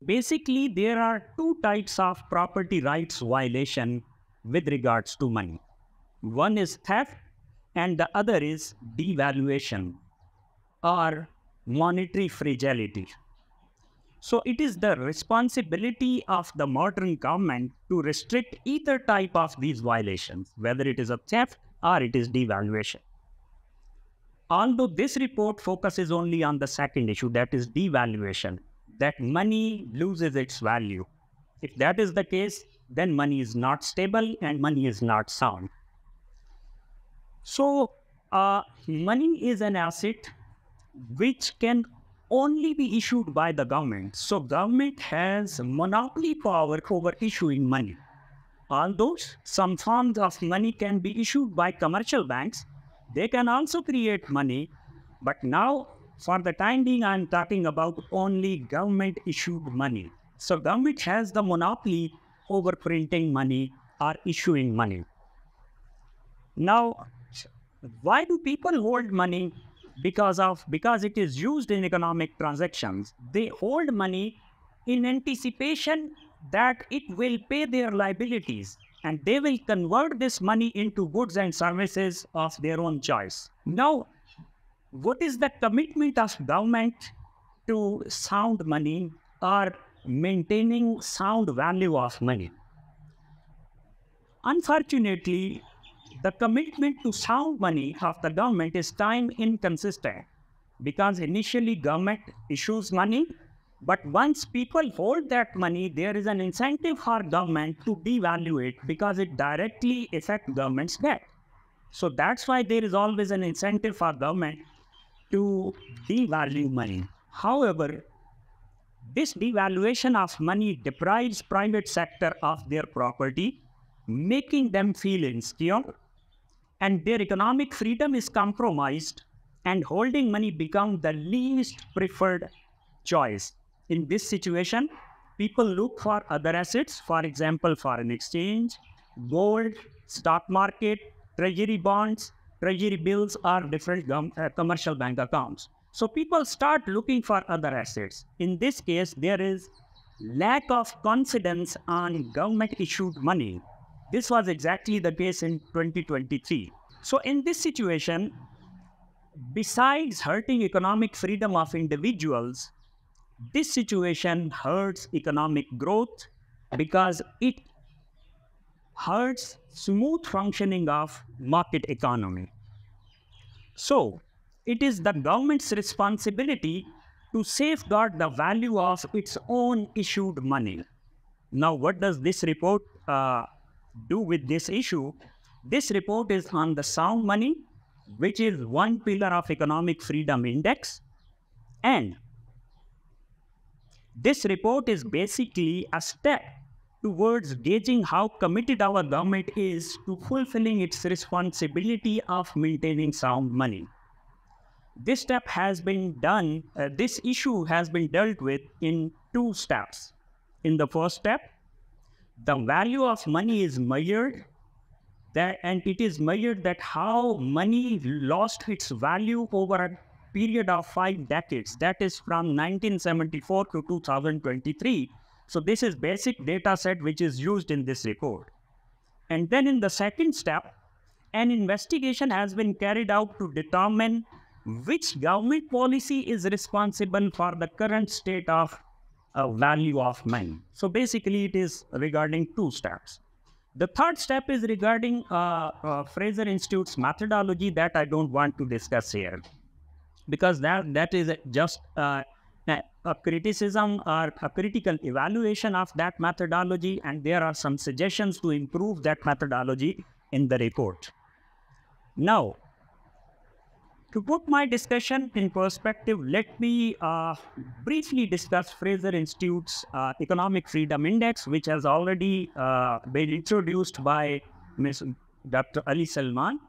Basically, there are two types of property rights violation with regards to money. One is theft and the other is devaluation or monetary fragility. So it is the responsibility of the modern government to restrict either type of these violations, whether it is a theft or it is devaluation. Although this report focuses only on the second issue, that is devaluation, that money loses its value. If that is the case, then money is not stable and money is not sound. So, money is an asset which can only be issued by the government. So, government has monopoly power over issuing money. Although some forms of money can be issued by commercial banks, they can also create money. But now, for the time being, I'm talking about only government-issued money. So government has the monopoly over printing money or issuing money. Now, why do people hold money? Because it is used in economic transactions. They hold money in anticipation that it will pay their liabilities, and they will convert this money into goods and services of their own choice. Now, what is the commitment of government to sound money or maintaining sound value of money? Unfortunately, the commitment to sound money of the government is time inconsistent, because initially government issues money, but once people hold that money, there is an incentive for government to devalue it because it directly affects government's debt. So that's why there is always an incentive for government to devalue money. However, this devaluation of money deprives private sector of their property, making them feel insecure, and their economic freedom is compromised, and holding money becomes the least preferred choice. In this situation, people look for other assets, for example, foreign exchange, gold, stock market, treasury bonds, treasury bills, or different commercial bank accounts. So people start looking for other assets. In this case, there is lack of confidence on government-issued money. This was exactly the case in 2023. So in this situation, besides hurting economic freedom of individuals, this situation hurts economic growth because it hurts smooth functioning of market economy. So it is the government's responsibility to safeguard the value of its own issued money. Now, what does this report do with this issue? This report is on the sound money, which is one pillar of economic freedom index. And this report is basically a step towards gauging how committed our government is to fulfilling its responsibility of maintaining sound money. This step has been done, this issue has been dealt with in two steps. In the first step, the value of money is measured, and it is measured that how money lost its value over a period of 5 decades. That is from 1974 to 2023. So this is basic data set which is used in this report. And then in the second step, an investigation has been carried out to determine which government policy is responsible for the current state of value of money. So basically it is regarding two steps. The third step is regarding Fraser Institute's methodology that I don't want to discuss here, because that is just a criticism or a critical evaluation of that methodology, and there are some suggestions to improve that methodology in the report. Now, to put my discussion in perspective, let me briefly discuss Fraser Institute's Economic Freedom Index, which has already been introduced by Ms. Dr. Ali Salman,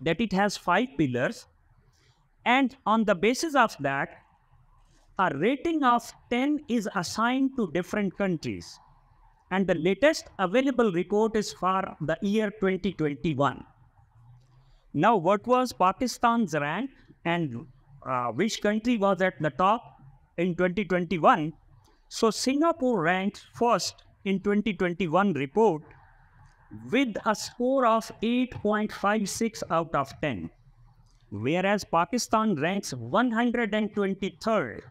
that it has 5 pillars. And on the basis of that, a rating of 10 is assigned to different countries. And the latest available report is for the year 2021. Now, what was Pakistan's rank and which country was at the top in 2021? So Singapore ranked first in 2021 report with a score of 8.56 out of 10, whereas Pakistan ranks 123rd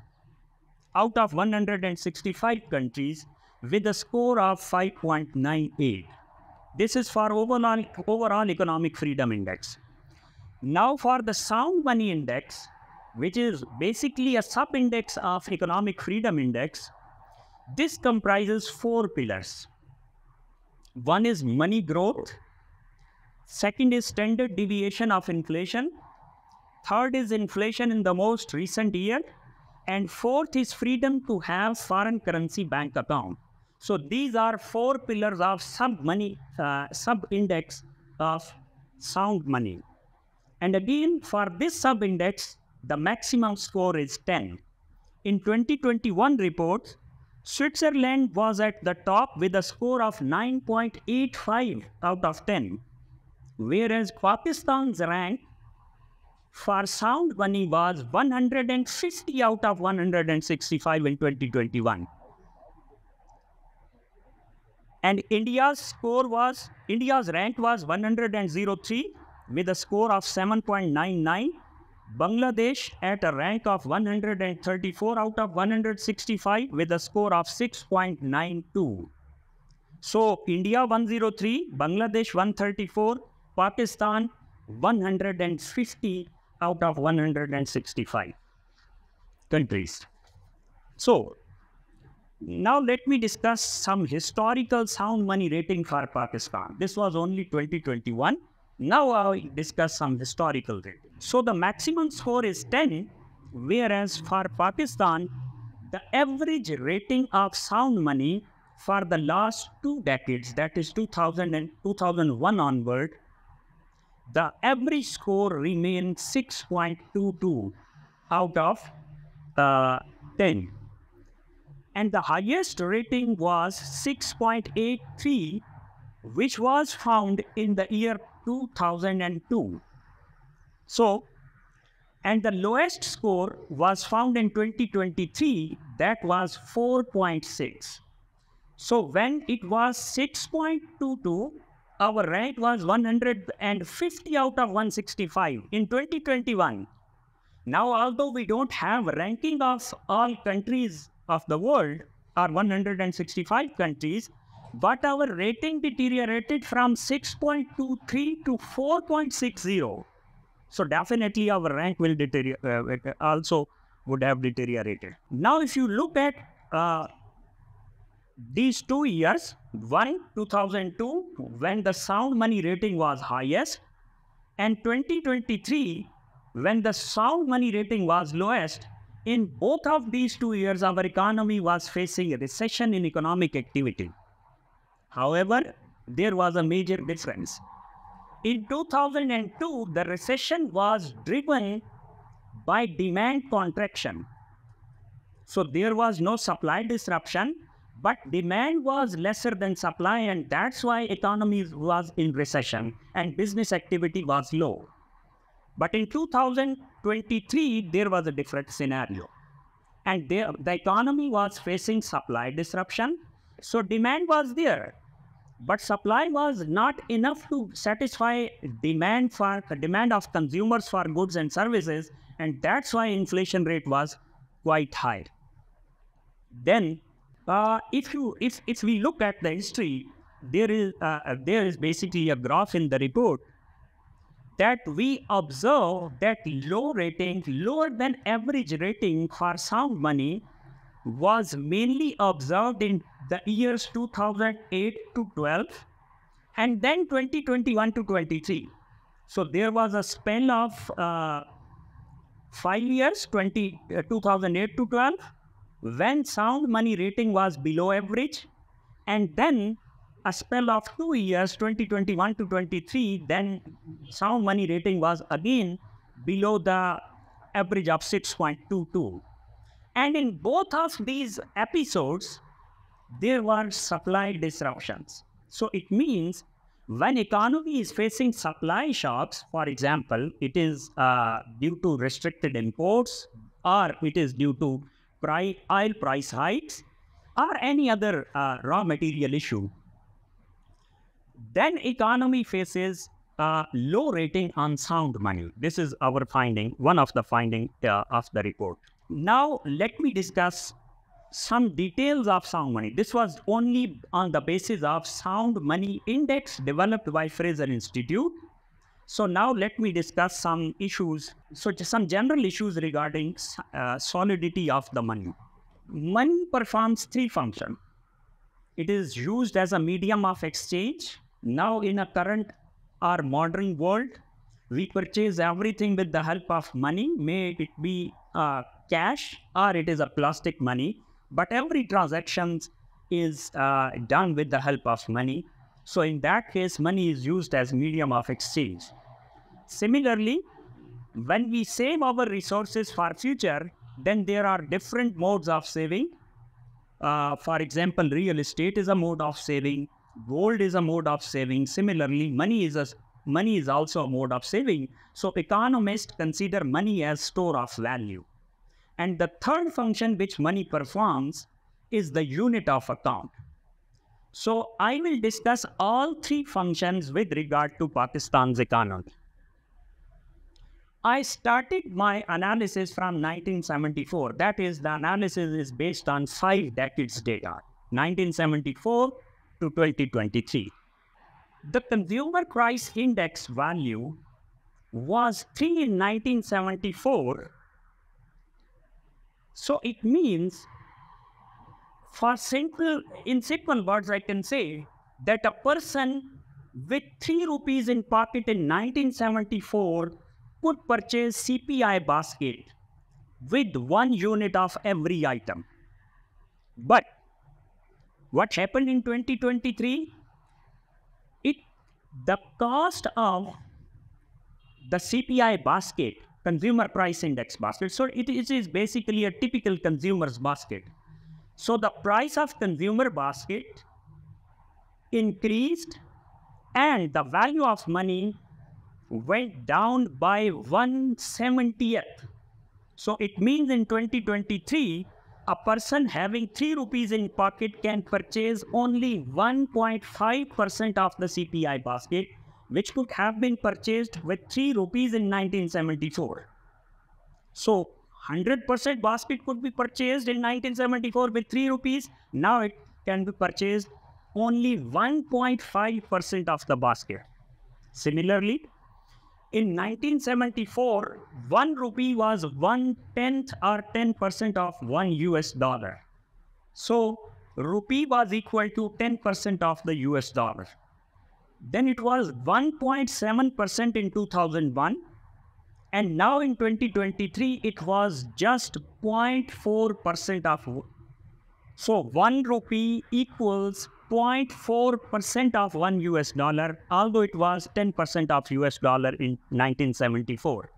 out of 165 countries with a score of 5.98. This is for overall economic freedom index. Now for the sound money index, which is basically a sub-index of economic freedom index, this comprises 4 pillars. One is money growth. Second is standard deviation of inflation. Third is inflation in the most recent year. And fourth is freedom to have foreign currency bank account. So these are 4 pillars of sub-index of sound money. And again, for this sub-index, the maximum score is 10. In 2021 report, Switzerland was at the top with a score of 9.85 out of 10, whereas Pakistan's rank for sound money was 150 out of 165 in 2021. And India's rank was 103 with a score of 7.99. Bangladesh at a rank of 134 out of 165 with a score of 6.92. So India 103, Bangladesh 134, Pakistan 150 out of 165 countries. So now let me discuss some historical sound money rating for Pakistan. This was only 2021. Now I will discuss some historical rating. So the maximum score is 10, whereas for Pakistan, the average rating of sound money for the last 2 decades, that is 2000 and 2001 onward, the average score remained 6.22 out of 10. And the highest rating was 6.83, which was found in the year 2002. So, and the lowest score was found in 2023, that was 4.6. So when it was 6.22, our rank was 150 out of 165 in 2021. Now, although we don't have ranking of all countries of the world, or 165 countries, but our rating deteriorated from 6.23 to 4.60. So definitely our rank will also would have deteriorated. Now, if you look at these 2 years, 2002, when the sound money rating was highest, and 2023, when the sound money rating was lowest, in both of these 2 years, our economy was facing a recession in economic activity. However, there was a major difference. In 2002, the recession was driven by demand contraction. So there was no supply disruption, but demand was lesser than supply, and that's why economy was in recession and business activity was low. But in 2023, there was a different scenario. And the economy was facing supply disruption, so demand was there. But supply was not enough to satisfy demand of consumers for goods and services, and that's why inflation rate was quite high. Then, if we look at the history, there is basically a graph in the report that we observe that lower than average rating for sound money was mainly observed in the years 2008 to 12 and then 2021 to 23. So there was a span of 5 years, 2008 to 12, when sound money rating was below average, and then a spell of 2 years, 2021 to 23, then sound money rating was again below the average of 6.22. And in both of these episodes, there were supply disruptions. So it means when economy is facing supply shocks, for example, it is due to restricted imports or it is due to oil price hikes, or any other raw material issue, then economy faces a low rating on sound money. This is our finding, one of the findings of the report. Now, let me discuss some details of sound money. This was only on the basis of sound money index developed by Fraser Institute. So now let me discuss some issues. So some general issues regarding solidity of the money. Money performs three functions. It is used as a medium of exchange. Now in a current or modern world, we purchase everything with the help of money, may it be cash or it is a plastic money, but every transaction is done with the help of money. So in that case, money is used as medium of exchange. Similarly, when we save our resources for future, then there are different modes of saving. For example, real estate is a mode of saving. Gold is a mode of saving. Similarly, money is also a mode of saving. So economists consider money as store of value. And the third function which money performs is the unit of account. So I will discuss all three functions with regard to Pakistan's economy. I started my analysis from 1974. That is, the analysis is based on 5 decades data, 1974 to 2023. The consumer price index value was 3 in 1974. So it means, in simple words, I can say that a person with 3 rupees in pocket in 1974 could purchase CPI basket with 1 unit of every item. But what happened in 2023? The cost of the CPI basket, consumer price index basket, so it is basically a typical consumer's basket. So the price of consumer basket increased and the value of money went down by 1/70th. So it means in 2023, a person having 3 rupees in pocket can purchase only 1.5% of the CPI basket, which could have been purchased with 3 rupees in 1974. So 100% basket could be purchased in 1974 with 3 rupees. Now it can be purchased only 1.5% of the basket. Similarly, in 1974, 1 rupee was 1/10 or 10% of $1. So rupee was equal to 10% of the $. Then it was 1.7% in 2001. And now in 2023, it was just 0.4% of. So 1 rupee equals 0.4% of $1, although it was 10% of $, in 1974.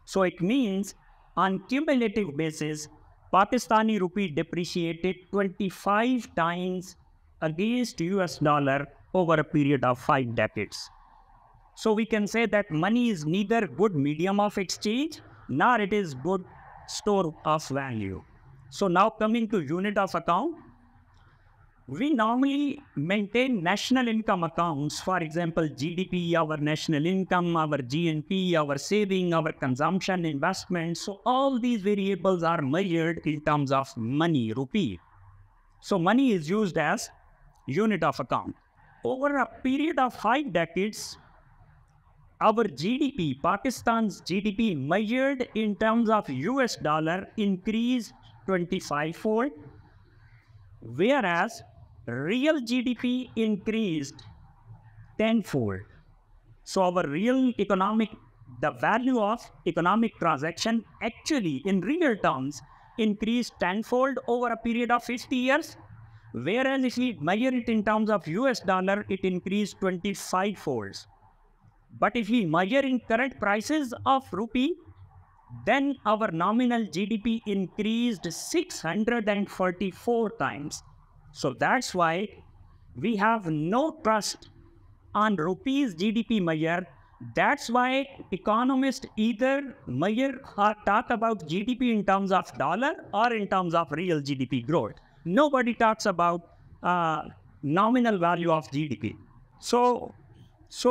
So it means on cumulative basis, Pakistani rupee depreciated 25 times against $, over a period of 5 decades. So we can say that money is neither good medium of exchange, nor it is good store of value. So now coming to unit of account, we normally maintain national income accounts, for example, GDP, our national income, our GNP, our saving, our consumption, investment. So all these variables are measured in terms of money, rupee. So money is used as unit of account. Over a period of 5 decades, our GDP, Pakistan's GDP measured in terms of $, increased 25-fold, whereas real GDP increased 10-fold. So our real the value of economic transaction actually in real terms increased 10-fold over a period of 50 years. Whereas if we measure it in terms of $, it increased 25-folds. But if we measure in current prices of rupee, then our nominal GDP increased 644 times. So that's why we have no trust on rupees GDP measure. That's why economists either measure or talk about GDP in terms of dollar or in terms of real GDP growth. Nobody talks about nominal value of GDP. So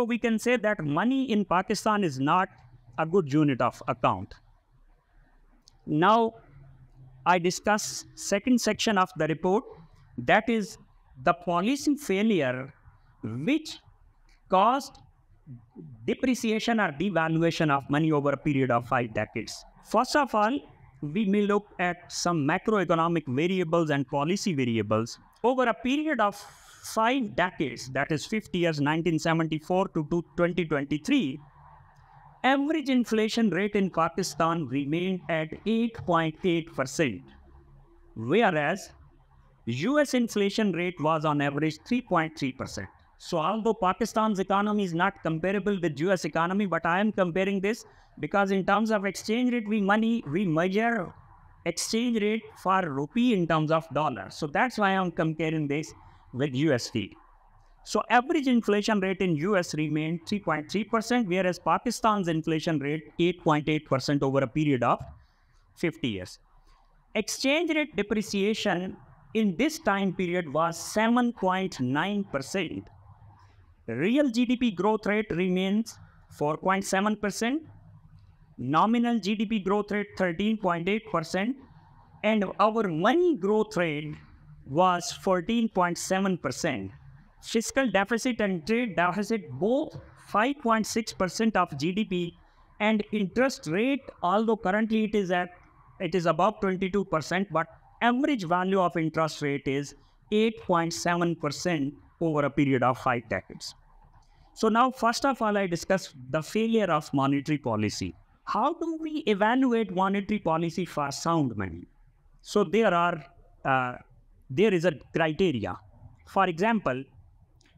we can say that money in Pakistan is not a good unit of account. Now, I discuss second section of the report, that is the policy failure which caused depreciation or devaluation of money over a period of 5 decades. First of all, we may look at some macroeconomic variables and policy variables. Over a period of 5 decades, that is 50 years, 1974 to 2023, average inflation rate in Pakistan remained at 8.8%, whereas US inflation rate was on average 3.3%. So although Pakistan's economy is not comparable with US economy, but I am comparing this because in terms of exchange rate, we measure exchange rate for rupee in terms of dollar. So that's why I'm comparing this with USD. So average inflation rate in US remained 3.3%, whereas Pakistan's inflation rate 8.8% over a period of 50 years. Exchange rate depreciation in this time period was 7.9%. Real GDP growth rate remains 4.7%. Nominal GDP growth rate 13.8%. And our money growth rate was 14.7%. Fiscal deficit and trade deficit both 5.6% of GDP, and interest rate, although currently it is above 22%, but average value of interest rate is 8.7% over a period of 5 decades. So now, first of all, I discuss the failure of monetary policy. How do we evaluate monetary policy for sound money? So there is a criteria. For example,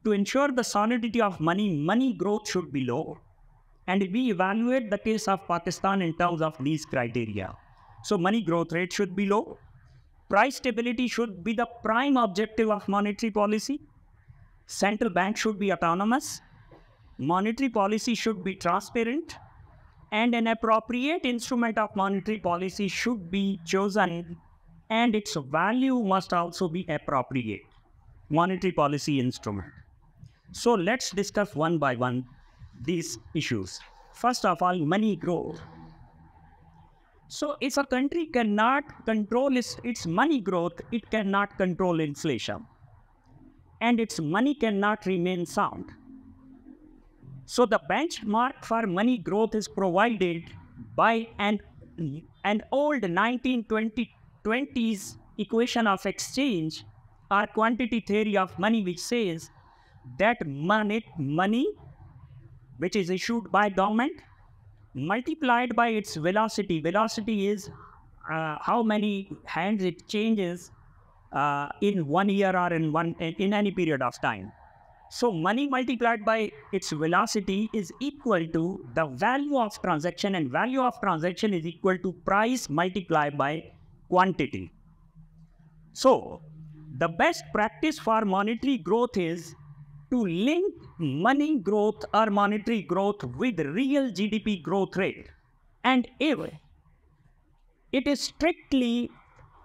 to ensure the solidity of money growth should be low. And we evaluate the case of Pakistan in terms of these criteria. So money growth rate should be low. Price stability should be the prime objective of monetary policy. Central bank should be autonomous. Monetary policy should be transparent. And an appropriate instrument of monetary policy should be chosen. And its value must also be appropriate. Monetary policy instrument. So let's discuss one by one these issues. First of all, money growth. So if a country cannot control its money growth, it cannot control inflation. And its money cannot remain sound. So the benchmark for money growth is provided by an old 1920s equation of exchange or quantity theory of money, which says that money which is issued by government multiplied by its velocity. Velocity is how many hands it changes in 1 year or in any period of time. So money multiplied by its velocity is equal to the value of transaction, and value of transaction is equal to price multiplied by quantity. So the best practice for monetary growth is to link money growth or monetary growth with real GDP growth rate. And if it is strictly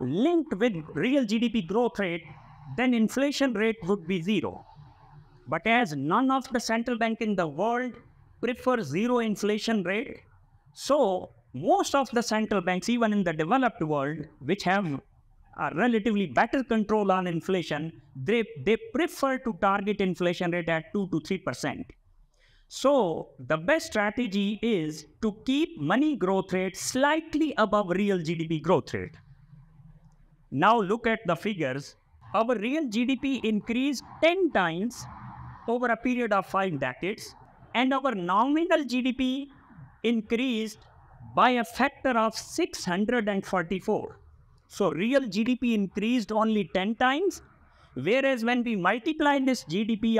linked with real GDP growth rate, then inflation rate would be 0. But as none of the central bank in the world prefer 0 inflation rate, so most of the central banks, even in the developed world, which have a relatively better control on inflation, they prefer to target inflation rate at 2 to 3%. So the best strategy is to keep money growth rate slightly above real GDP growth rate. Now look at the figures. Our real GDP increased 10 times over a period of 5 decades, and our nominal GDP increased by a factor of 644. So real GDP increased only 10 times, whereas when we multiply this GDP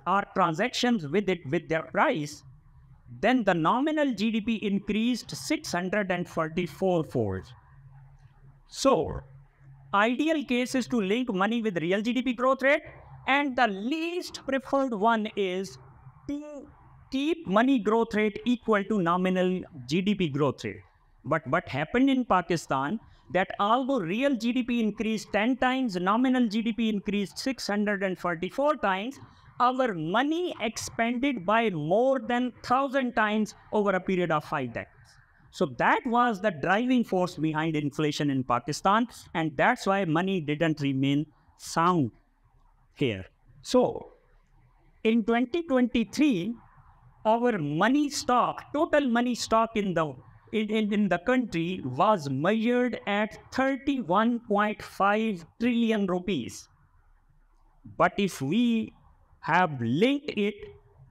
or transactions with their price, then the nominal GDP increased 644-fold. So ideal case is to link money with real GDP growth rate, and the least preferred one is to keep money growth rate equal to nominal GDP growth rate. But what happened in Pakistan, that although real GDP increased 10 times, nominal GDP increased 644 times, our money expanded by more than 1,000 times over a period of 5 decades. So that was the driving force behind inflation in Pakistan, and that's why money didn't remain sound here. So in 2023, our money stock, total money stock in the country was measured at 31.5 trillion rupees. But if we have linked it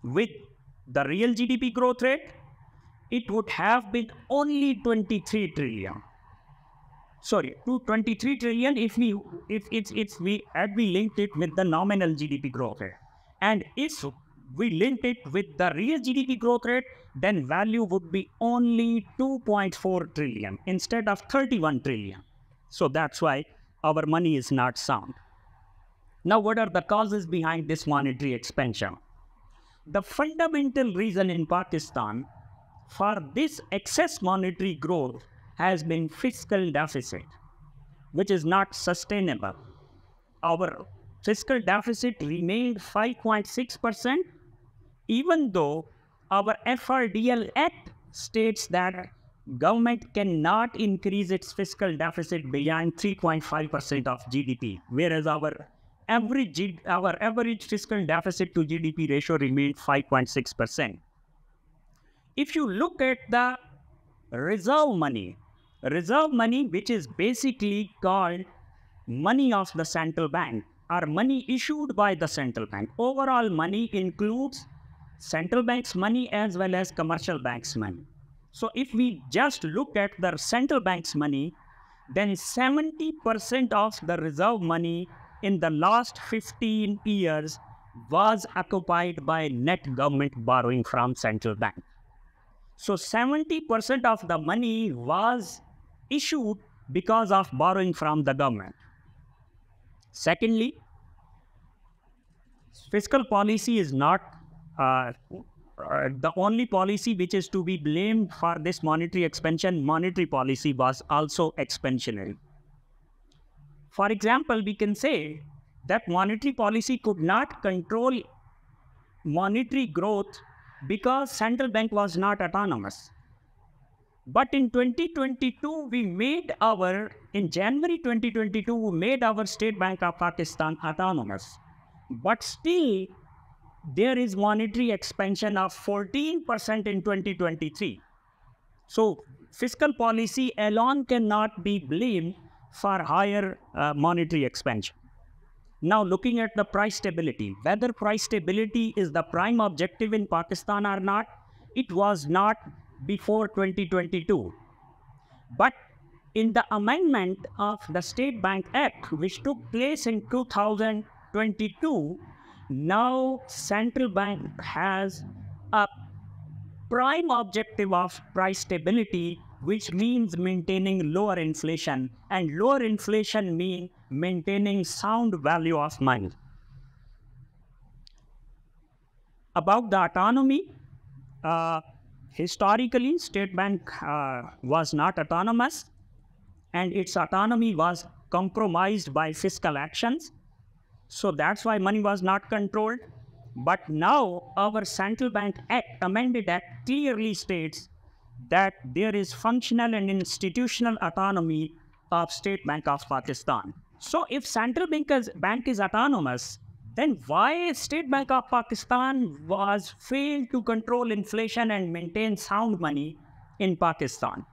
with the real GDP growth rate, it would have been only 23 trillion. Sorry, to 23 trillion if we linked it with the nominal GDP growth rate. And if we linked it with the real GDP growth rate, then value would be only 2.4 trillion instead of 31 trillion. So that's why our money is not sound. Now, what are the causes behind this monetary expansion? The fundamental reason in Pakistan for this excess monetary growth has been fiscal deficit, which is not sustainable. Our fiscal deficit remained 5.6%, even though our FRDL Act states that government cannot increase its fiscal deficit beyond 3.5% of GDP, whereas our average fiscal deficit to GDP ratio remained 5.6%. If you look at the reserve money, which is basically called money of the central bank, or money issued by the central bank. Overall money includes central bank's money as well as commercial bank's money. So if we just look at the central bank's money, then 70% of the reserve money in the last 15 years was occupied by net government borrowing from central bank. So 70% of the money was issued because of borrowing from the government. Secondly, fiscal policy is not the only policy which is to be blamed for this monetary expansion. Monetary policy was also expansionary. For example, we can say that monetary policy could not control monetary growth because central bank was not autonomous. But in 2022, in January 2022, we made our State Bank of Pakistan autonomous. But still, there is monetary expansion of 14% in 2023. So fiscal policy alone cannot be blamed for higher monetary expansion. Now, looking at the price stability, whether price stability is the prime objective in Pakistan or not, it was not before 2022. But in the amendment of the State Bank Act, which took place in 2022, now central bank has a prime objective of price stability, which means maintaining lower inflation, and lower inflation means maintaining sound value of money. About the autonomy, historically, State Bank was not autonomous, and its autonomy was compromised by fiscal actions. So that's why money was not controlled. But now our Central Bank Act, Amended Act, clearly states that there is functional and institutional autonomy of State Bank of Pakistan. So if Central Bank is autonomous, then why State Bank of Pakistan was failed to control inflation and maintain sound money in Pakistan?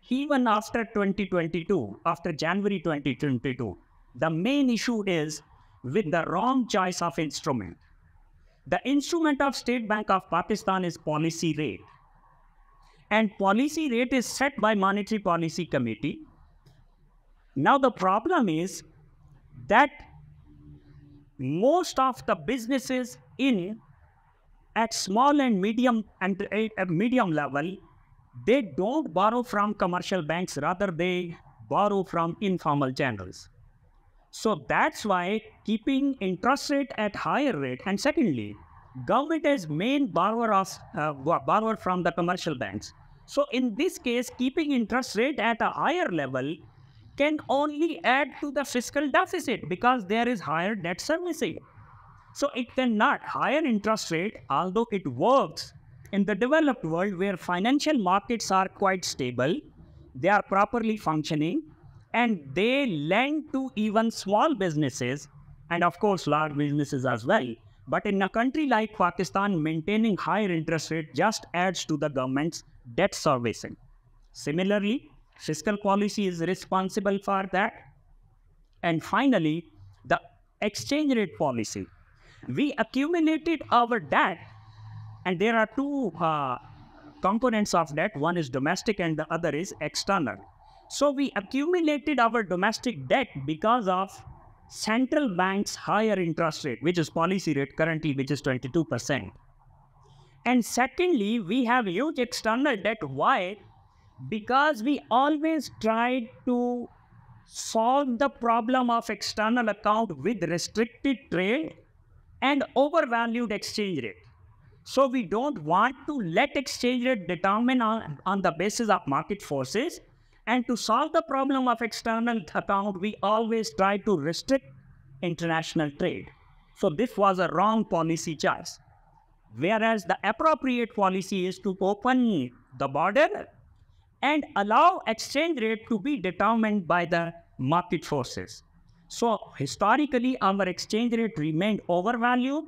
Even after 2022, after January 2022, the main issue is with the wrong choice of instrument. The instrument of State Bank of Pakistan is policy rate. And policy rate is set by Monetary Policy Committee. Now the problem is that most of the businesses at small and medium level, they don't borrow from commercial banks, rather they borrow from informal channels. So that's why keeping interest rate at higher rate, and secondly, government is main borrower from the commercial banks. So in this case, keeping interest rate at a higher level can only add to the fiscal deficit because there is higher debt servicing. So it cannot. Higher interest rate, although it works in the developed world where financial markets are quite stable, they are properly functioning, and they lend to even small businesses and of course large businesses as well. But in a country like Pakistan, maintaining higher interest rate just adds to the government's debt servicing. Similarly, fiscal policy is responsible for that. And finally, the exchange rate policy. We accumulated our debt, and there are two components of that. One is domestic and the other is external. So we accumulated our domestic debt because of central bank's higher interest rate, which is policy rate currently, which is 22%. And secondly, we have huge external debt. Why? Because we always tried to solve the problem of external account with restricted trade and overvalued exchange rate. So we don't want to let exchange rate determine on the basis of market forces. And to solve the problem of external account, we always try to restrict international trade. So this was a wrong policy choice. Whereas the appropriate policy is to open the border and allow exchange rate to be determined by the market forces. So historically, our exchange rate remained overvalued.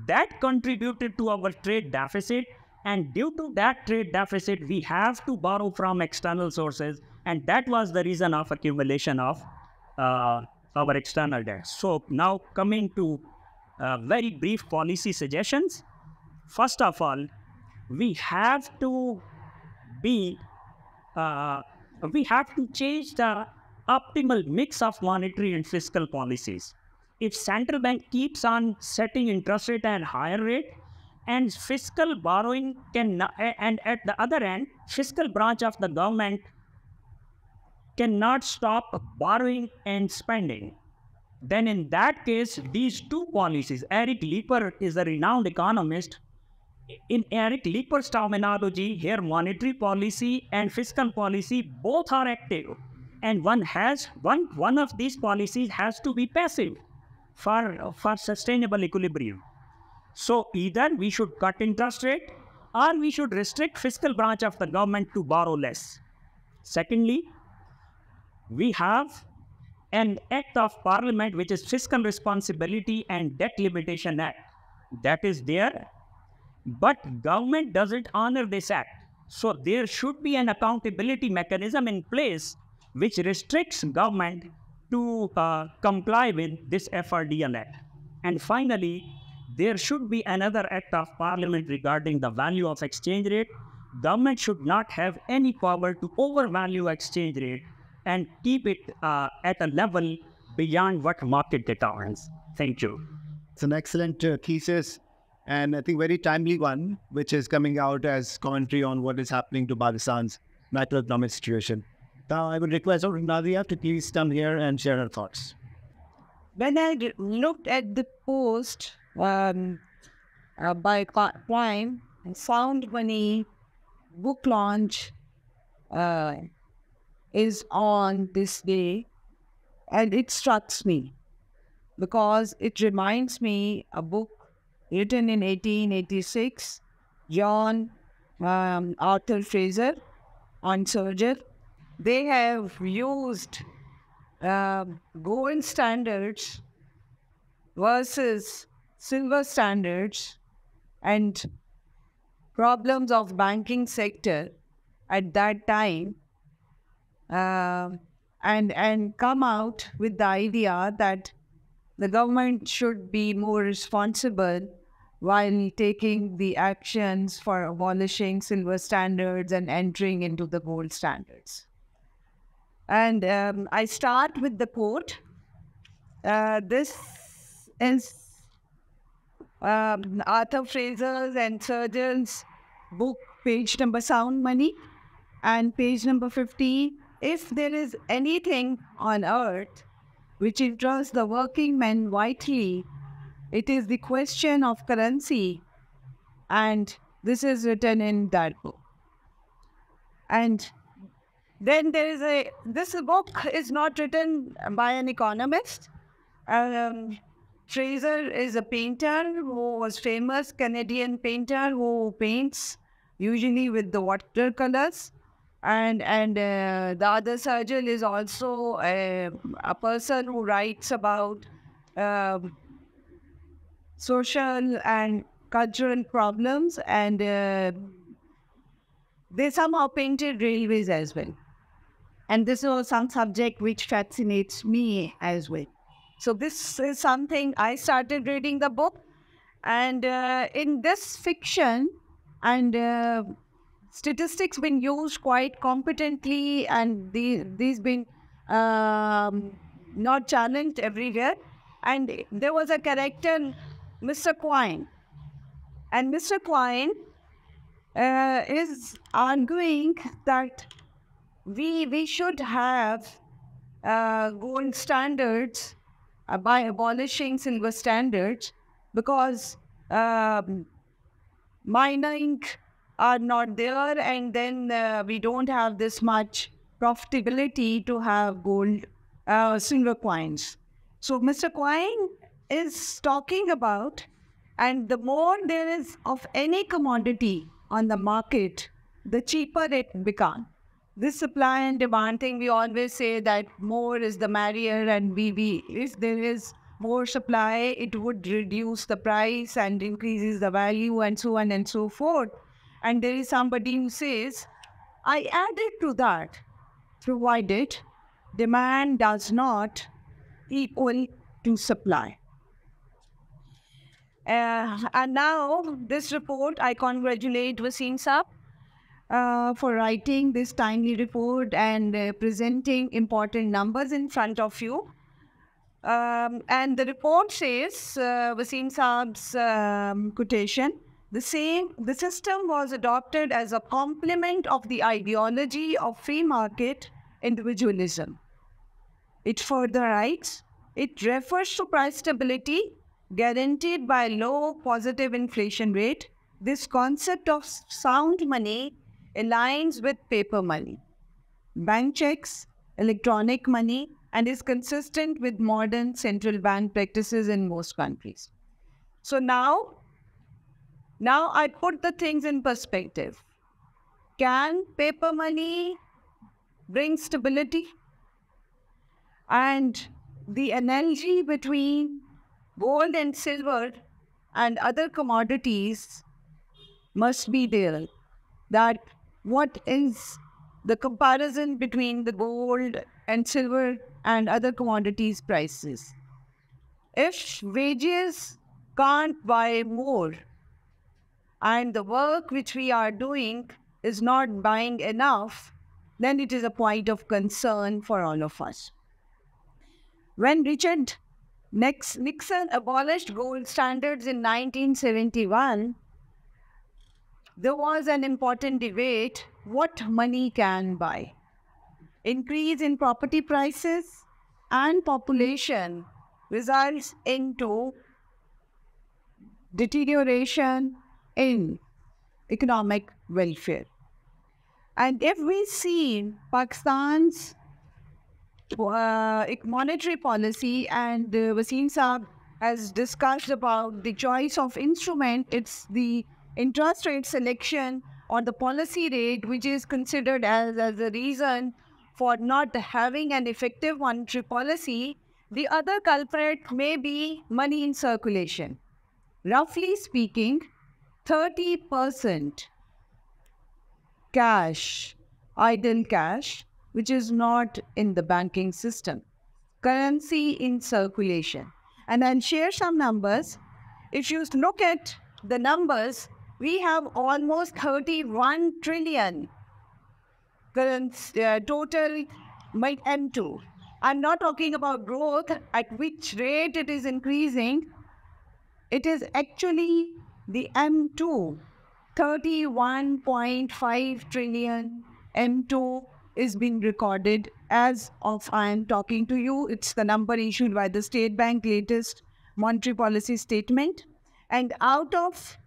That contributed to our trade deficit. And due to that trade deficit, we have to borrow from external sources. And that was the reason of accumulation of our external debt. So now coming to very brief policy suggestions. First of all, we have to be we have to change the optimal mix of monetary and fiscal policies. If central bank keeps on setting interest rate at higher rate, and fiscal borrowing and at the other end, fiscal branch of the government cannot stop borrowing and spending, then in that case, these two policies, Eric Leeper is a renowned economist. In Eric Leeper's terminology, here monetary policy and fiscal policy both are active, and one of these policies has to be passive for sustainable equilibrium. So either we should cut interest rate or we should restrict fiscal branch of the government to borrow less. Secondly, we have an act of parliament which is Fiscal Responsibility and Debt Limitation Act. That is there, but government doesn't honor this act. So there should be an accountability mechanism in place which restricts government to comply with this FRDL Act. And finally, there should be another act of parliament regarding the value of exchange rate. Government should not have any power to overvalue exchange rate and keep it at a level beyond what market determines. Thank you. It's an excellent thesis, and I think very timely one, which is coming out as commentary on what is happening to Pakistan's macroeconomic situation. Now, I would request Nadia to please come here and share her thoughts. When I looked at the post by Prime, Sound Money book launch is on this day, and it struck me because it reminds me a book written in 1886, John Arthur Fraser on Surgery. They have used gold standards versus silver standards and problems of banking sector at that time, and come out with the idea that the government should be more responsible while taking the actions for abolishing silver standards and entering into the gold standards. And I start with the quote. This is Arthur Fraser's and Surgeon's book, page number Sound Money, and page number 50. If there is anything on earth which interests the working man vitally, it is the question of currency, and this is written in that book. And then there is this book is not written by an economist. Fraser is a painter who was famous, Canadian painter who paints usually with the watercolors. And the other surgeon is also a person who writes about social and cultural problems, and they somehow painted railways as well. And this was some subject which fascinates me as well. So this is something I started reading the book, and in this fiction and statistics been used quite competently, and these been not challenged everywhere. And there was a character, Mr. Quine, and Mr. Quine is arguing that we should have gold standards by abolishing silver standards, because mining are not there, and then we don't have this much profitability to have gold, silver coins. So Mr. Quine is talking about, and the more there is of any commodity on the market, the cheaper it becomes. This supply and demand thing, we always say that more is the merrier, and if there is more supply, it would reduce the price and increases the value, and so on and so forth. And there is somebody who says, I added to that, provided demand does not equal to supply. And now this report, I congratulate Wasim Saab for writing this timely report and presenting important numbers in front of you. And the report says, Wasim Saab's quotation, the system was adopted as a complement of the ideology of free market individualism. It further writes, it refers to price stability guaranteed by low positive inflation rate. This concept of sound money aligns with paper money, bank checks, electronic money, and is consistent with modern central bank practices in most countries. So now I put the things in perspective. Can paper money bring stability? And the analogy between gold and silver and other commodities must be there. That what is the comparison between the gold and silver and other commodities prices? If wages can't buy more and the work which we are doing is not buying enough, then it is a point of concern for all of us. When Richard Nixon abolished gold standards in 1971, there was an important debate, what money can buy. Increase in property prices and population results into deterioration in economic welfare. And if we see Pakistan's monetary policy, and Wasim Saab has discussed about the choice of instrument, it's the interest rate selection or the policy rate which is considered as a reason for not having an effective monetary policy. The other culprit may be money in circulation. Roughly speaking, 30% cash, idle cash, which is not in the banking system, currency in circulation. And I'll share some numbers. If you look at the numbers, we have almost 31 trillion total M2. I'm not talking about growth, at which rate it is increasing. It is actually the M2, 31.5 trillion M2 is being recorded as of I am talking to you. It's the number issued by the State Bank latest monetary policy statement. And out of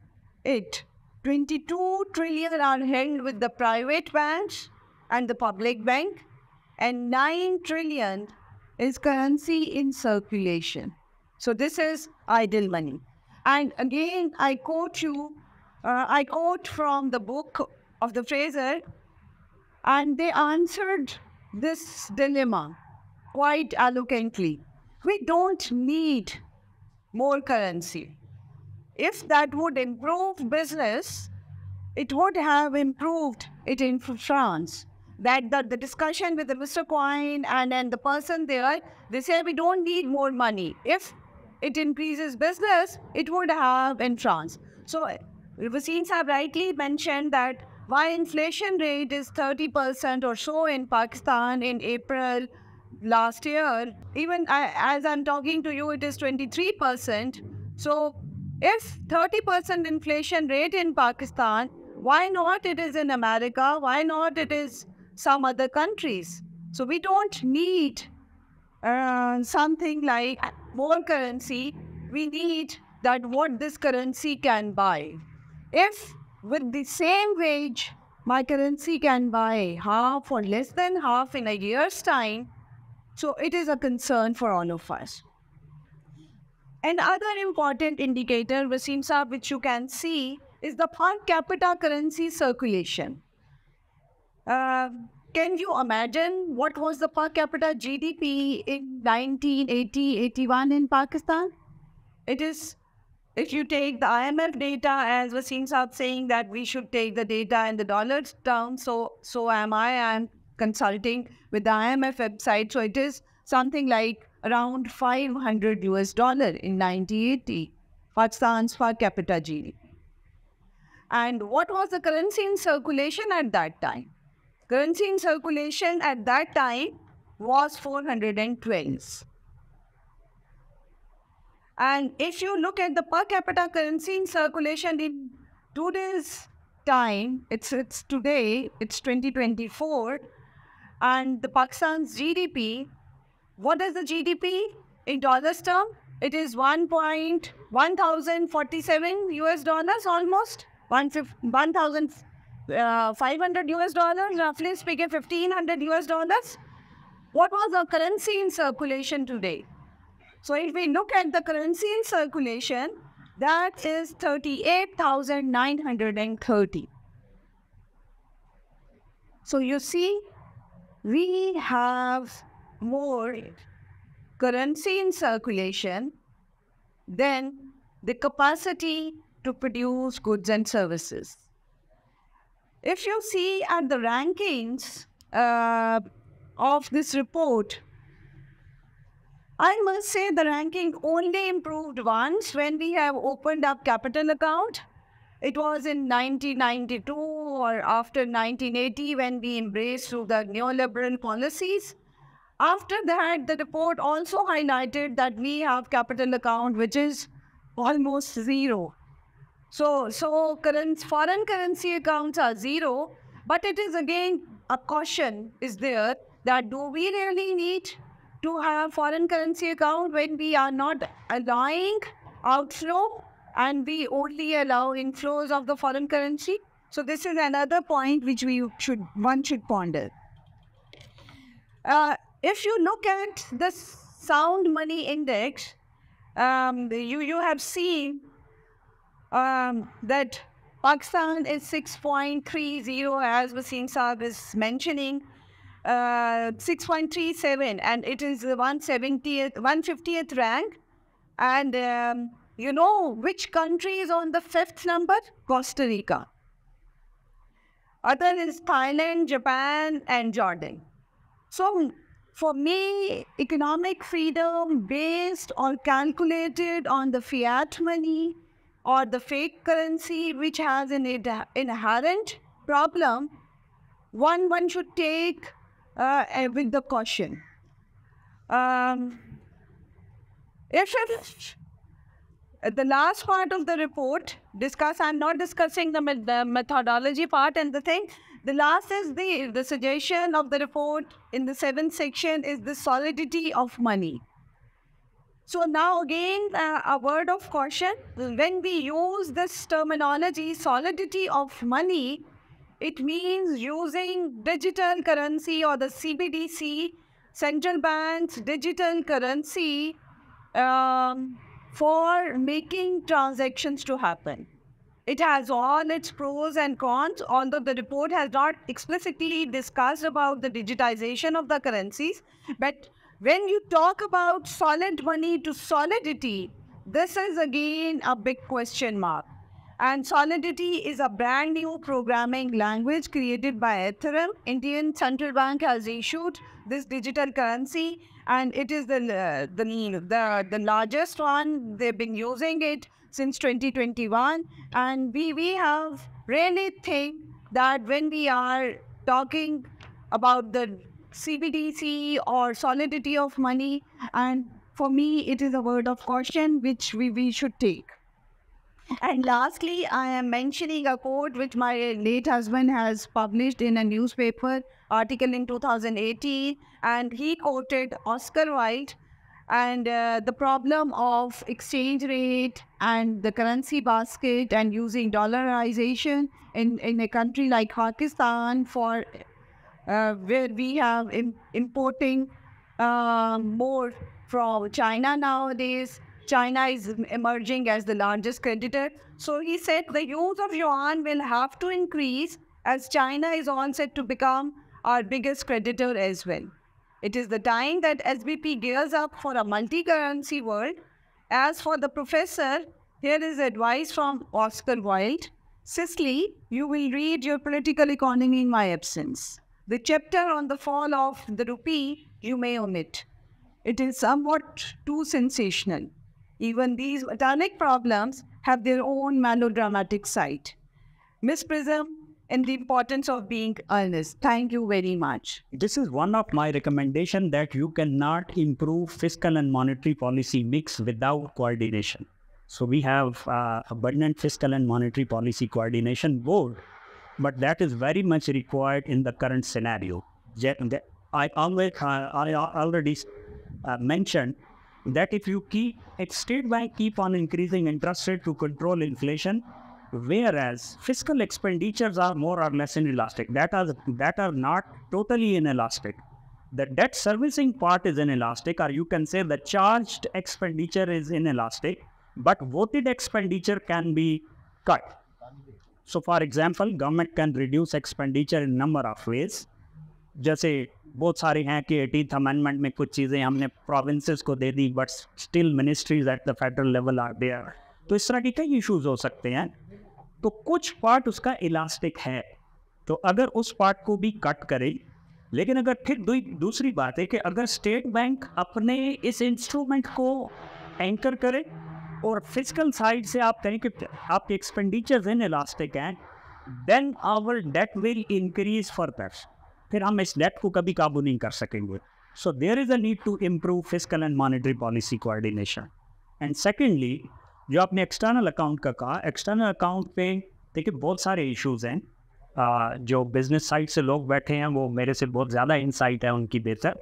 it, 22 trillion are held with the private banks and the public bank, and 9 trillion is currency in circulation. So this is idle money. And again, I quote from the book of the Fraser, and they answered this dilemma quite eloquently. We don't need more currency. If that would improve business, it would have improved it in France. That the discussion with the Mr. Coin and the person there, they say we don't need more money. If it increases business, it would have in France. So Wasim Sahab rightly mentioned that why inflation rate is 30% or so in Pakistan in April last year, even as I'm talking to you, it is 23%. So if 30% inflation rate in Pakistan, why not it is in America? Why not it is some other countries? So we don't need something like more currency. We need that what this currency can buy. If with the same wage, my currency can buy half or less than half in a year's time, so it is a concern for all of us. Another important indicator, Wasim Sahab, which you can see, is the per capita currency circulation. Can you imagine what was the per capita GDP in 1980-81 in Pakistan? It is, if you take the IMF data, as Wasim Sahab saying that we should take the data in the dollars down, so am I. I'm consulting with the IMF website. So it is something like around $500 in 1980, Pakistan's per capita GDP. And what was the currency in circulation at that time? Currency in circulation at that time was 412. And if you look at the per capita currency in circulation in today's time, it's today, it's 2024, and the Pakistan's GDP, what is the GDP in dollars term? It is $1,047 almost, $1,500, roughly speaking, $1,500. What was the currency in circulation today? So if we look at the currency in circulation, that is 38,930. So you see, we have more currency in circulation than the capacity to produce goods and services. If you see at the rankings of this report, I must say the ranking only improved once when we have opened up capital account. It was in 1992 or after 1980 when we embraced through the neoliberal policies. After that, the report also highlighted that we have capital account which is almost zero. So foreign currency accounts are zero, but it is again a caution is there that do we really need to have foreign currency account when we are not allowing outflow and we only allow inflows of the foreign currency? So this is another point which one should ponder. If you look at the sound money index, you have seen that Pakistan is 6.30, as Wasim Sahab is mentioning, 6.37, and it is the 150th rank. And you know which country is on the 5th number? Costa Rica. Other is Thailand, Japan, and Jordan. So for me, economic freedom based or calculated on the fiat money or the fake currency, which has an inherent problem, one should take with the caution. If the last part of the report I'm not discussing the methodology part and the thing. The last is the suggestion of the report in the 7th section is the solidity of money. So now again, a word of caution. When we use this terminology, solidity of money, It means using digital currency or the CBDC, central bank's digital currency, for making transactions to happen. It has all its pros and cons, although the report has not explicitly discussed about the digitization of the currencies. But when you talk about solid money to solidity, this is again a big question mark. And Solidity is a brand new programming language created by Ethereum. Indian Central Bank has issued this digital currency, and it is the largest one. They've been using it since 2021, and we have really think that when we are talking about the CBDC or solidity of money, and for me, it is a word of caution which we should take. And lastly, I am mentioning a quote which my late husband has published in a newspaper article in 2018, and he quoted Oscar Wilde and the problem of exchange rate and the currency basket and using dollarization in a country like Pakistan for where we have importing more from China nowadays. China is emerging as the largest creditor. So he said the use of yuan will have to increase as China is all set to become our biggest creditor as well. It is the time that SBP gears up for a multi-currency world. As for the professor, here is advice from Oscar Wilde. Cicely, you will read your political economy in my absence. The chapter on the fall of the rupee you may omit. It is somewhat too sensational. Even these metallic problems have their own melodramatic side. Miss Prism and the importance of being earnest. Thank you very much. This is one of my recommendations, that you cannot improve fiscal and monetary policy mix without coordination. So we have abundant fiscal and monetary policy coordination board, but that is very much required in the current scenario. I already mentioned that if State Bank keep on increasing interest rate to control inflation, whereas fiscal expenditures are more or less inelastic, that are not totally inelastic. The debt servicing part is inelastic, or you can say the charged expenditure is inelastic, but voted expenditure can be cut. So for example, government can reduce expenditure in number of ways. जैसे बहुत सारे हैं कि 18th amendment में कुछ चीज़ें हमने provinces को दे दी, but still ministries at the federal level are there. तो इस तरह के कई इश्यूज हो सकते हैं. तो कुछ पार्ट उसका इलास्टिक है, तो अगर उस पार्ट को भी कट करे. लेकिन अगर फिर दूसरी बात है कि अगर स्टेट बैंक अपने इस इंस्ट्रूमेंट को एंकर करे और फिजिकल साइड से आप कहें कि आपके एक्सपेंडिचर्स इन इलास्टिक हैं, then our debt will increase further. फिर हम इस डेट को कभी काबू नहीं कर सकेंगे. So there is a need to improve physical and monetary policy coordination. And secondly, जो आपने एक्सटर्नल अकाउंट का कहा, एक्सटर्नल अकाउंट पे देखिए बहुत सारे इश्यूज़ हैं. जो बिजनेस साइड से लोग बैठे हैं वो मेरे से बहुत ज़्यादा इंसाइट है उनकी बेहतर.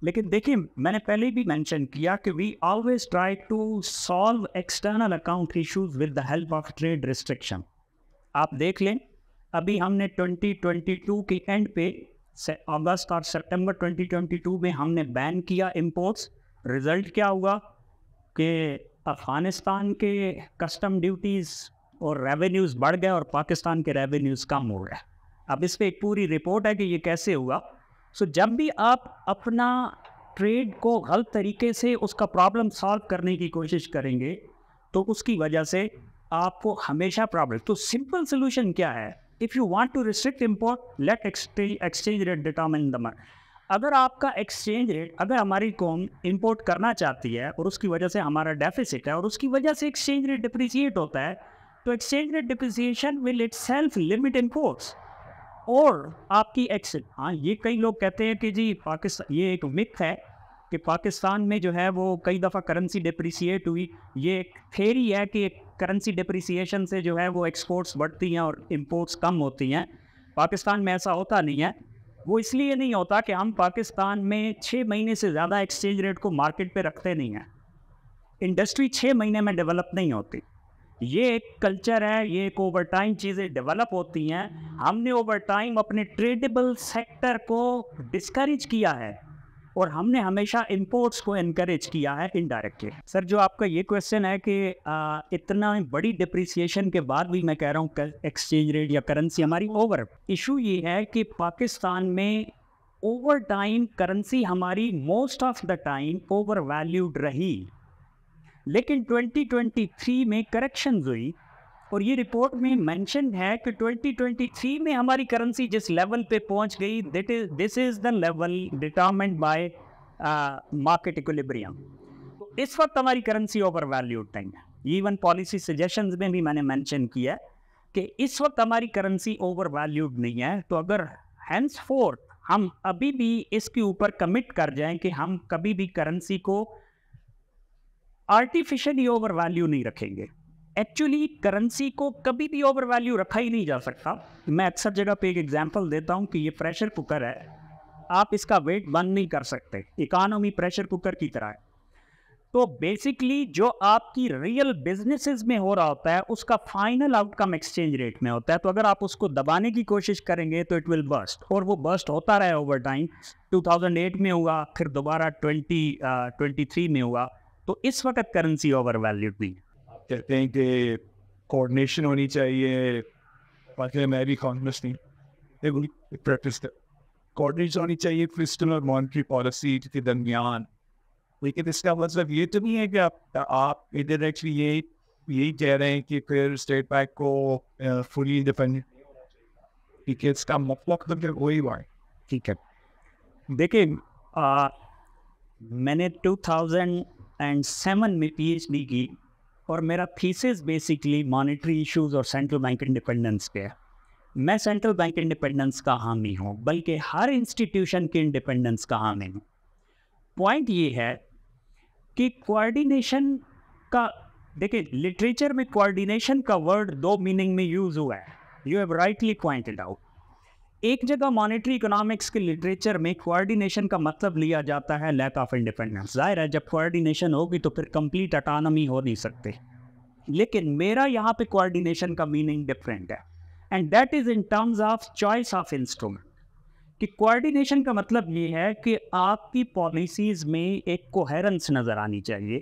लेकिन देखिए, मैंने पहले भी मेंशन किया कि we always try to solve external account issues with the help of trade restriction. आप देख लें, अभी हमने 2022 के एंड पे अगस्त और सितंबर 2022 में हमने बैन किया इंपोर्ट्स. रिजल्ट क्या हुआ कि अफ़गानिस्तान के कस्टम ड्यूटीज़ और रेवेन्यूज़ बढ़ गए और पाकिस्तान के रेवेन्यूज़ कम हो गए. अब इस पर एक पूरी रिपोर्ट है कि ये कैसे हुआ. सो जब भी आप अपना ट्रेड को गलत तरीके से उसका प्रॉब्लम सॉल्व करने की कोशिश करेंगे तो उसकी वजह से आपको हमेशा प्रॉब्लम. तो सिंपल सोल्यूशन क्या है? If you want to restrict import, let exchange rate determine the money. अगर आपका एक्सचेंज रेट, अगर हमारी कौम इंपोर्ट करना चाहती है और उसकी वजह से हमारा डेफिसिट है और उसकी वजह से एक्सचेंज रेट डिप्रिसिएट होता है, तो exchange rate depreciation will itself limit imports. और आपकी हाँ, ये कई लोग कहते हैं कि जी पाकिस्तान, ये एक मिथ है कि पाकिस्तान में जो है वो कई दफ़ा करेंसी डिप्रिसिएट हुई. ये एक थेरी है कि करेंसी डिप्रिसिएशन से जो है वो एक्सपोर्ट्स बढ़ती हैं और इंपोर्ट्स कम होती हैं. पाकिस्तान में ऐसा होता नहीं है. वो इसलिए नहीं होता कि हम पाकिस्तान में 6 महीने से ज़्यादा एक्सचेंज रेट को मार्केट पे रखते नहीं हैं. इंडस्ट्री 6 महीने में डेवलप नहीं होती. ये एक कल्चर है, ये एक ओवर टाइम चीज़ें डेवलप होती हैं। हमने ओवर टाइम अपने ट्रेडेबल सेक्टर को डिस्करेज किया है और हमने हमेशा इंपोर्ट्स को इनकरेज किया है इनडायरेक्टली। सर, जो आपका ये क्वेश्चन है कि इतना बड़ी डिप्रिसिएशन के बाद भी मैं कह रहा हूँ एक्सचेंज रेट या करेंसी हमारी ओवर, इशू ये है कि पाकिस्तान में ओवर टाइम करेंसी हमारी most of the time over valued रही, लेकिन 2023 में करेक्शंस हुई और ये रिपोर्ट में मेंशन है कि 2023 में हमारी करेंसी जिस लेवल पे पहुंच गई, this is the level determined by market equilibrium. तो इस वक्त हमारी करेंसी ओवर वैल्यूड नहीं है। इवन पॉलिसी सजेशंस में भी मैंने मेंशन किया कि इस वक्त हमारी करेंसी ओवर वैल्यूड नहीं है। तो अगर हैंसफोर्थ हम अभी भी इसके ऊपर कमिट कर जाएं कि हम कभी भी करेंसी को आर्टिफिशियली ओवर वैल्यू नहीं रखेंगे। एक्चुअली करेंसी को कभी भी ओवर वैल्यू रखा ही नहीं जा सकता। मैं अक्सर जगह पे एक एग्जांपल देता हूँ कि ये प्रेशर कुकर है, आप इसका वेट बंद नहीं कर सकते, इकोनॉमी प्रेशर कुकर की तरह है। तो बेसिकली जो आपकी रियल बिजनेसेस में हो रहा होता है उसका फाइनल आउटकम एक्सचेंज रेट में होता है। तो अगर आप उसको दबाने की कोशिश करेंगे तो इट विल बर्स्ट, और वो बर्स्ट होता रहा ओवर टाइम। 2008 में हुआ, फिर दोबारा 2023 में हुआ। तो इस वक्त करेंसी ओवर वैल्यूड नहीं है। कहते हैं कि कोऑर्डिनेशन होनी चाहिए, मतलब मैं भी इकोनॉमिस्ट नहीं, प्रैक्टिस कोऑर्डिनेशन होनी चाहिए फिस्कल और मॉनेटरी पॉलिसी के दरमियान। लेकिन इसका मतलब ये तो नहीं है कि आप इंडायरेक्टली यही कह रहे हैं कि फिर स्टेट बैंक को फुली इंडिपेंडेंट नहीं होना चाहिए, ठीक है? इसका मतलब तो फिर वही बात। ठीक है, देखिए मैंने 2007 में PhD की और मेरा थीसिस बेसिकली मॉनेटरी इश्यूज और सेंट्रल बैंक इंडिपेंडेंस पे है। मैं सेंट्रल बैंक इंडिपेंडेंस का हामी हूँ, बल्कि हर इंस्टीट्यूशन के इंडिपेंडेंस का हामी हूँ। पॉइंट ये है कि कोऑर्डिनेशन का, देखिए लिटरेचर में कोऑर्डिनेशन का वर्ड दो मीनिंग में यूज हुआ है, you have rightly pointed out. एक जगह मॉनेटरी इकोनॉमिक्स के लिटरेचर में कोऑर्डिनेशन का मतलब लिया जाता है लैक ऑफ इंडिपेंडेंस। जाहिर है जब कोऑर्डिनेशन होगी तो फिर कंप्लीट ऑटोनॉमी हो नहीं सकते, लेकिन मेरा यहाँ पे कोऑर्डिनेशन का मीनिंग डिफरेंट है, and that is in terms of choice of instrument. कि कोऑर्डिनेशन का मतलब ये है कि आपकी पॉलिसीज़ में एक कोहेरेंस नज़र आनी चाहिए,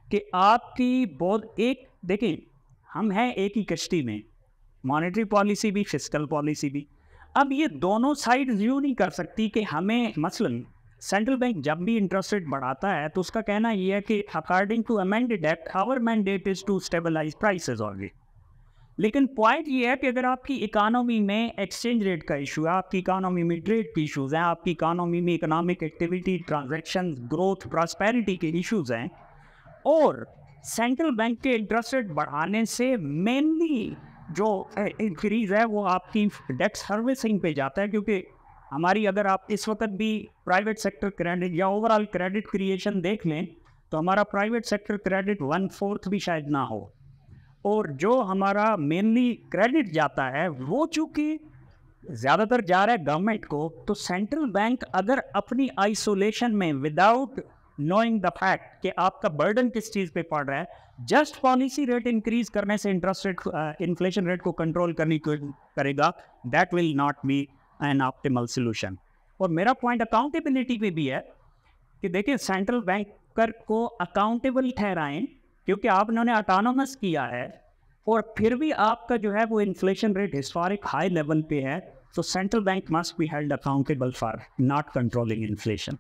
कि आपकी बहुत एक, देखिए हम हैं एक ही कश्ती में, मॉनेटरी पॉलिसी भी फिस्कल पॉलिसी भी। अब ये दोनों साइड्स यूँ नहीं कर सकती कि हमें, मसलन सेंट्रल बैंक जब भी इंटरेस्ट रेट बढ़ाता है तो उसका कहना ये है कि according to amended act our mandate is to stabilise prices only. लेकिन पॉइंट ये है कि अगर आपकी इकानॉमी में एक्सचेंज रेट का इशू है, आपकी इकानॉमी में ट्रेड के इशूज़ हैं, आपकी इकानॉमी में economic activity, transaction, growth, prosperity के इशूज़ हैं, और सेंट्रल बैंक के इंटरेस्ट रेट बढ़ाने से मेनली जो इंक्रीज़ है वो आपकी डेट सर्विसिंग पे जाता है। क्योंकि हमारी, अगर आप इस वक्त भी प्राइवेट सेक्टर क्रेडिट या ओवरऑल क्रेडिट क्रिएशन देख लें तो हमारा प्राइवेट सेक्टर क्रेडिट 1/4 भी शायद ना हो, और जो हमारा मेनली क्रेडिट जाता है वो चूँकि ज़्यादातर जा रहा है गवर्नमेंट को। तो सेंट्रल बैंक अगर अपनी आइसोलेशन में, विदाउट नोइंग द फैक्ट कि आपका बर्डन किस चीज़ पे पड़ रहा है, जस्ट पॉलिसी रेट इंक्रीज करने से इंटरेस्ट रेट, इन्फ्लेशन रेट को कंट्रोल करने को करेगा, that will not be an optimal solution. और मेरा पॉइंट अकाउंटेबिलिटी पे भी है कि देखिए सेंट्रल बैंकर को अकाउंटेबल ठहराएं, क्योंकि आप उन्होंने ऑटोनोमस किया है और फिर भी आपका जो है वो inflation rate historic high level पे है। तो central bank must be held accountable for not controlling inflation.